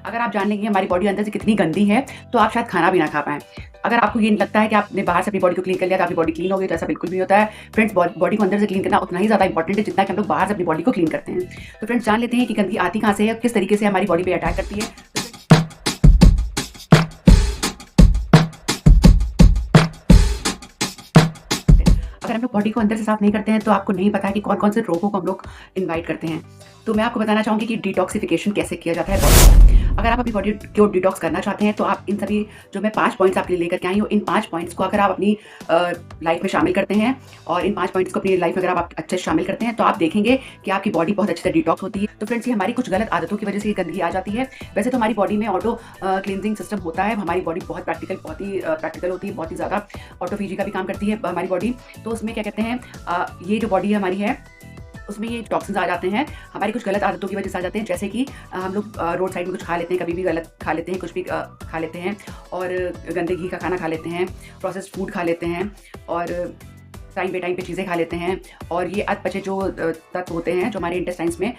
अगर आप जान लेंगे कि हमारी बॉडी अंदर से कितनी गंदी है, तो आप शायद खाना भी ना खा पाएँ। अगर आपको ये लगता है कि आपने बाहर से अपनी बॉडी को क्लीन कर लिया तो आपकी बॉडी क्लीन हो गई, तो ऐसा बिल्कुल भी नहीं होता है। फ्रेंड्स, बॉडी को अंदर से क्लीन करना उतना ही ज़्यादा इंपॉर्टेंट है जितना कि हम लोग बाहर से अपनी बॉडी को क्लीन करते हैं। तो फ्रेंड्स, जान लेते हैं कि गंदगी आती कहाँ से है, किस तरीके से हमारी बॉडी पे अटैक करती है। अगर हम लोग बॉडी को अंदर से साफ नहीं करते हैं तो आपको नहीं पता है कि कौन-कौन से रोगों को हम लोग इनवाइट करते हैं। तो मैं आपको बताना चाहूँगी कि डिटॉक्सिफिकेशन कैसे किया जाता है बॉडी का। अगर आप अपनी बॉडी को डिटॉक्स करना चाहते हैं तो आप इन सभी जो मैं 5 पॉइंट्स आपके लिए लेकर के आई हूँ, इन 5 पॉइंट्स को अगर आप अपनी लाइफ में शामिल करते हैं और इन 5 पॉइंट्स को अपनी लाइफ में अगर आप अच्छे से शामिल करते हैं तो आप देखेंगे कि आपकी बॉडी बहुत अच्छे से डिटॉक्स होती है। तो फ्रेंड्स, ये हमारी कुछ गलत आदतों की वजह से ये गंदगी आ जाती है। वैसे तो हमारी बॉडी में ऑटो क्लींजिंग सिस्टम होता है। हमारी बॉडी बहुत प्रैक्टिकल होती है, बहुत ही ज़्यादा ऑटोफेजी का भी काम करती है हमारी बॉडी। तो उसमें क्या कहते हैं, ये जो बॉडी हमारी है उसमें ये टॉक्सिन्स आ जाते हैं हमारी कुछ गलत आदतों की वजह से आ जाते हैं। जैसे कि हम लोग रोड साइड में कुछ खा लेते हैं, कभी भी गलत खा लेते हैं, कुछ भी खा लेते हैं और गंदे घी का खाना खा लेते हैं, प्रोसेस्ड फूड खा लेते हैं और टाइम पे चीज़ें खा लेते हैं। और ये अधपचे जो तत्व होते हैं जो हमारे इंटेस्टाइन्स में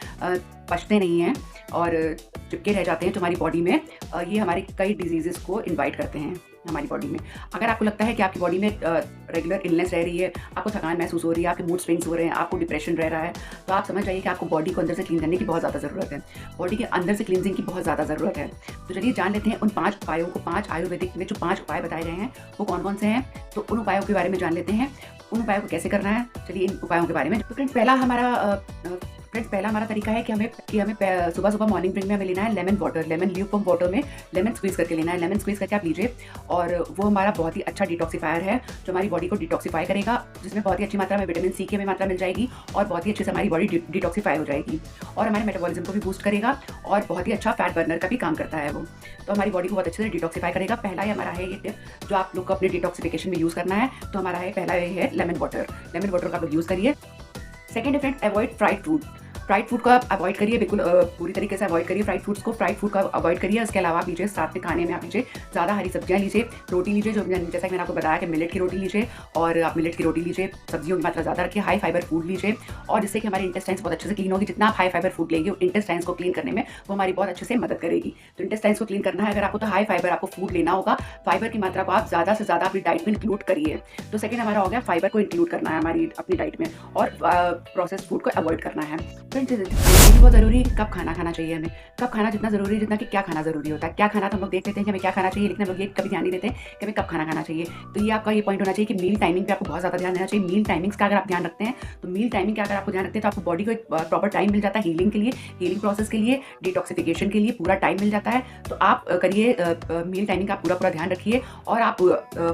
पचते नहीं हैं और चिपके रह जाते हैं जो हमारी बॉडी में, ये हमारे कई डिजीज़ेस को इनवाइट करते हैं हमारी बॉडी में। अगर आपको लगता है कि आपकी बॉडी में रेगुलर इलनेस रह रही है, आपको थकान महसूस हो रही है, आपके मूड स्विंग्स हो रहे हैं, आपको डिप्रेशन रह रहा है, तो आप समझ जाइए कि आपको बॉडी को अंदर से क्लीन करने की बहुत ज़्यादा ज़रूरत है। बॉडी के अंदर से क्लींजिंग की बहुत ज़्यादा ज़रूरत है। तो चलिए जान लेते हैं उन 5 उपायों को। 5 आयुर्वेदिक में जो 5 उपाय बताए गए हैं वो कौन-कौन से हैं, तो उन उपायों के बारे में जान लेते हैं। उन उपायों को कैसे करना है, चलिए इन उपायों के बारे में। तो फ्रेंड्स, पहला हमारा तरीका है कि हमें सुबह मॉर्निंग ड्रिंक में हमें लेना है lemon water. Lemon lukewarm water में लेमन स्क्वीज़ करके लेना है। लेमन स्क्वीज़ करके आप लीजिए और वो हमारा बहुत ही अच्छा डिटॉक्सिफायर है जो हमारी बॉडी को डिटॉक्सिफाई करेगा, जिसमें बहुत ही अच्छी मात्रा में विटामिन सी की हमें मात्रा मिल जाएगी और बहुत ही अच्छे से हमारी बॉडी डिटॉक्सिफाई हो जाएगी और हमारे मेटाबॉलिज्म को भी बूस्ट करेगा और बहुत ही अच्छा फैट बर्नर का भी काम करता है वो। तो हमारी बॉडी को बहुत अच्छे से डिटॉक्सिफाई करेगा। पहला ही हमारा है ये टिप जो आप लोग को अपने डिटॉक्सिफिकेशन में यूज़ करना है। तो हमारा है पहला ये है लेमन वाटर। लेमन वाटर का आप लोग यूज़ करिए। सेकंड है friends, avoid fried food. Fried food को आप अवॉइड करिए, बिल्कुल पूरी तरीके से अवॉइड करिए फ्राइड फूड को अवॉइड करिए। इसके अलावा आप लीजिए साथ में खाने में आप लीजिए ज़्यादा हरी सब्जियां लीजिए, रोटी लीजिए, जो जैसा कि मैंने आपको बताया कि मिलेट की रोटी लीजिए और आप मिलेट की रोटी लीजिए, सब्जियों की मात्रा ज़्यादा रखिए, हाई फाइबर फूड लीजिए और जिससे कि हमारे इंटेस्टाइन्स बहुत अच्छे से क्लीन होगी। जितना आप हाई फाइबर फूड लेंगे इंटेस्टाइन्स को क्लीन करने में वो हमारी बहुत अच्छे से मदद करेगी। तो इंटेस्टाइन्स को क्लीन करना है अगर आपको, तो हाई फाइबर आपको फूड लेना होगा। फाइबर की मात्रा को आप ज़्यादा से ज़्यादा अपनी डाइट में इंक्लूड करिए। तो सेकेंड हमारा हो गया फाइबर को इंक्लूड करना है हमारी अपनी डाइट में और प्रोसेस्ड फूड को अवॉइड करना है। फिर बहुत ज़रूरी कब खाना खाना चाहिए हमें, कब खाना जितना ज़रूरी है जितना कि क्या खाना ज़रूरी होता है। क्या खाना तो हम लोग देख लेते हैं कि हमें क्या खाना चाहिए, लेकिन हम लोग ये कभी ध्यान नहीं देते कि हमें कब खाना खाना चाहिए। तो ये आपका ये पॉइंट होना चाहिए कि मील टाइमिंग पे आपको बहुत ज़्यादा ध्यान देना चाहिए। मील टाइमिंग्स का अगर आप ध्यान रखते हैं तो मील टाइमिंग का अगर आपको ध्यान रखते हैं तो आपको बॉडी को एक प्रॉपर टाइम मिल जाता है हीलिंग के लिए, हीलिंग प्रोसेस के लिए, डिटॉक्सिफिकेशन के लिए पूरा टाइम मिल जाता है। तो आप करिए मील टाइमिंग का पूरा ध्यान रखिए और आप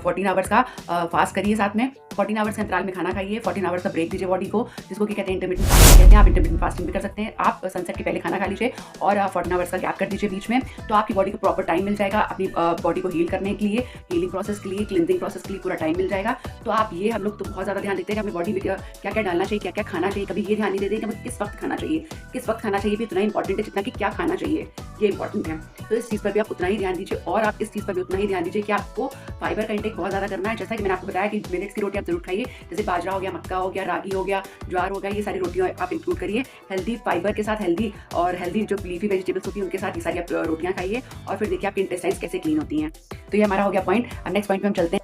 14 आवर्स का फास्ट करिए। साथ में 14 आवर्स के अंतराल में खाना खाइए, 14 आवर्स का ब्रेक दीजिए बॉडी को, जिसको कि कहते हैं इंटरमिटेंट फास्टिंग कहते हैं। आप इंटरमिटेंट फास्टिंग भी कर सकते हैं। आप सनसेट के पहले खाना खा लीजिए और 14 आवर्स का गैप कर दीजिए बीच में, तो आपकी बॉडी को प्रॉपर टाइम मिल जाएगा अपनी बॉडी को हील करने के लिए, हीलिंग प्रोसेस के लिए, क्लिनजिंग प्रोसेस के लिए पूरा टाइम मिल जाएगा। तो आप ये हम लोग तो बहुत ज़्यादा ध्यान देते हैं कि अपनी बॉडी में क्या क्या डालना चाहिए, क्या क्या खाना चाहिए। कभी ये ध्यान नहीं देते कि हमें किस वक्त खाना चाहिए, किस वक्त खाना चाहिए भी उतना इंपॉर्टेंट है जितना कि क्या खाना चाहिए, ये इंपॉर्टेंट है। तो इस चीज़ पर भी आप उतना ही ध्यान दीजिए और आप इस चीज़ पर भी उतना ही ध्यान दीजिए कि आपको फाइबर का इंटेक बहुत ज़्यादा करना है। जैसा कि मैंने आपको बताया कि मिलेट्स की रोटी आप जरूर खाइए, जैसे बाजरा हो गया, मक्का हो गया, रागी हो गया, ज्वार हो गया, ये सारी रोटियां आप इंक्लूड करिए। हेल्दी फाइबर के साथ हेल्दी जो लीफी वेजिटेबल्स होती हैं उनके साथ ये सारी आप रोटियां खाइए और फिर देखिए आपकी इंटेस्टाइन्स कैसे क्लीन होती हैं। तो ये हमारा हो गया पॉइंट। अब नेक्स्ट पॉइंट पे हम चलते हैं।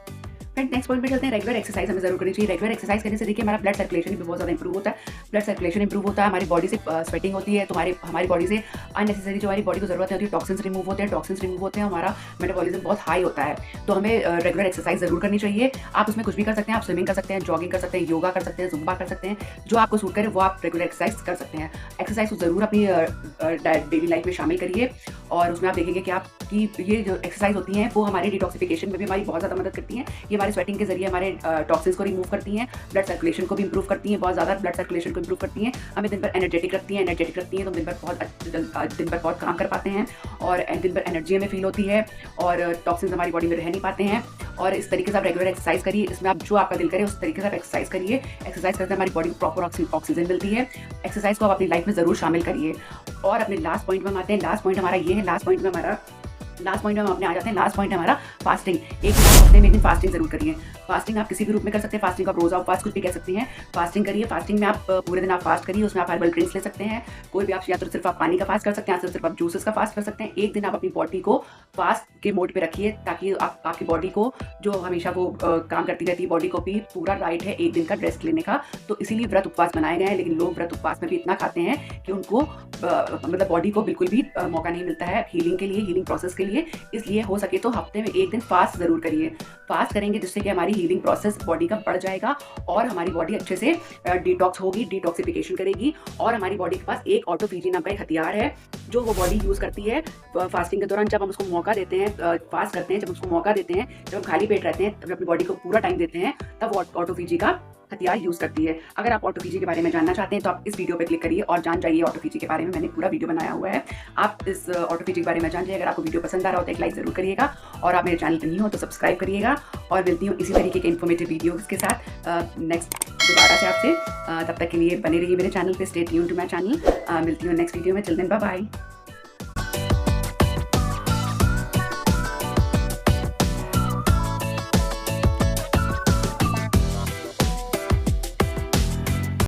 नेक्स्ट पॉइंट पे चलते हैं। रेगुलर एक्सरसाइज हमें जरूर करनी चाहिए। रेगुलर एक्सरसाइज करने से देखिए हमारा ब्लड सर्कुलेशन भी बहुत ज़्यादा इंप्रूव होता है। ब्लड सर्कुलेशन इंप्रूव होता है, हमारी बॉडी से स्वेटिंग होती है, तो हमारी बॉडी से अननेसेसरी जो हमारी बॉडी को जरूरत होती है टॉक्सिन्स रिमूव होते हैं, हमारा मेटाबॉलिज्म बहुत हाई होता है। तो हमें रेगुलर एक्सरसाइज जरूर करनी चाहिए। आप उसमें कुछ भी कर सकते हैं, आप स्विमिंग कर सकते हैं, जॉगिंग कर सकते हैं, योगा कर सकते हैं, जुम्बा कर सकते हैं, जो आपको सूट करे वो आप रेगुलर एक्सरसाइज कर सकते हैं। एक्सरसाइज को जरूर अपनी डेली लाइफ में शामिल करिए और उसमें आप देखेंगे कि आपकी ये जो एक्सरसाइज होती हैं वो हमारी डिटॉक्सिफिकेशन में भी हमारी बहुत ज़्यादा मदद करती हैं। ये हमारे स्वेटिंग के जरिए हमारे टॉक्सिन्स को रिमूव करती हैं, ब्लड सर्कुलेशन को भी इंप्रूव करती हैं, बहुत ज़्यादा ब्लड सर्कुलेशन को इंप्रूव करती हैं, हमें दिन भर एनर्जेटिक रखती हैं तो दिन भर बहुत काम कर पाते हैं और दिन भर एनर्जी हमें फील होती है और टॉक्सिन्स हमारी बॉडी में रह नहीं पाते हैं। और इस तरीके से आप रेगुलर एक्सरसाइज करिए, इसमें आप जो आपका दिल करे उस तरीके से आप एक्सरसाइज करिए। एक्सरसाइज करते हमारी बॉडी को प्रॉपर ऑक्सीजन मिलती है। एक्सरसाइज को आप अपनी लाइफ में ज़रूर शामिल करिए। और अपने लास्ट पॉइंट में आते हैं। लास्ट पॉइंट हमारा ये है, लास्ट पॉइंट में हमारा लास्ट पॉइंट में हम अपने आ जाते हैं। लास्ट पॉइंट है हमारा फास्टिंग। एक हफ्ते में एक दिन फास्टिंग जरूर करिए। फास्टिंग आप किसी भी रूप में कर सकते हैं। फास्टिंग आप रोजा उपवास कुछ भी कह सकती हैं। फास्टिंग करिए। फास्टिंग में आप पूरे दिन आप फास्ट करिए। उसमें आप हर्बल ड्रिंक्स ले सकते हैं। कोई भी आप या तो सिर्फ आप पानी का फास्ट कर सकते हैं, या तो सिर्फ आप जूसेस का फास्ट कर सकते हैं। एक दिन आप अपनी बॉडी को फास्ट के मोड पे रखिए, ताकि आपकी बॉडी को, जो हमेशा वो काम करती रहती है, बॉडी को भी पूरा राइट है एक दिन का रेस्ट लेने का। तो इसीलिए व्रत उपवास बनाए गए हैं। लेकिन लोग व्रत उपवास में भी इतना खाते हैं कि उनको मतलब बॉडी को बिल्कुल भी मौका नहीं मिलता है हीलिंग के लिए, हीलिंग प्रोसेस के लिए। इसलिए हो सके तो हफ्ते में एक दिन फास्ट जरूर करिए। फास्ट करेंगे जिससे कि हमारी हीलिंग प्रोसेस बॉडी का बढ़ जाएगा और हमारी बॉडी अच्छे से डिटॉक्स होगी, डिटॉक्सिफिकेशन करेगी। और हमारी बॉडी के पास एक ऑटोफेजी नाम का एक हथियार है जो वो बॉडी यूज करती है फास्टिंग के दौरान। जब हम उसको मौका देते हैं, फास्ट करते हैं, जब उसको मौका देते हैं, जब हम खाली पेट रहते हैं, तब अपनी बॉडी को पूरा टाइम देते हैं, तब वो ऑटोफेजी का हथियार यूज करती है। अगर आप ऑटोफेजी के बारे में जानना चाहते हैं तो आप इस वीडियो पे क्लिक करिए और जान जाइए ऑटोफेजी के बारे में। मैंने पूरा वीडियो बनाया हुआ है, आप इस ऑटोफेजी के बारे में जान जाइए। अगर आपको वीडियो पसंद आ रहा हो तो एक लाइक जरूर करिएगा, और आप मेरे चैनल पर नहीं हो तो सब्सक्राइब करिएगा। और मिलती हूँ इसी तरीके के इन्फॉर्मेटिव वीडियोज़ के साथ नेक्स्ट दोबारा से आपसे। तब तक के लिए बने रहिए मेरे चैनल पे, stay tuned to my channel. मिलती हूँ नेक्स्ट वीडियो में। Till then bye bye.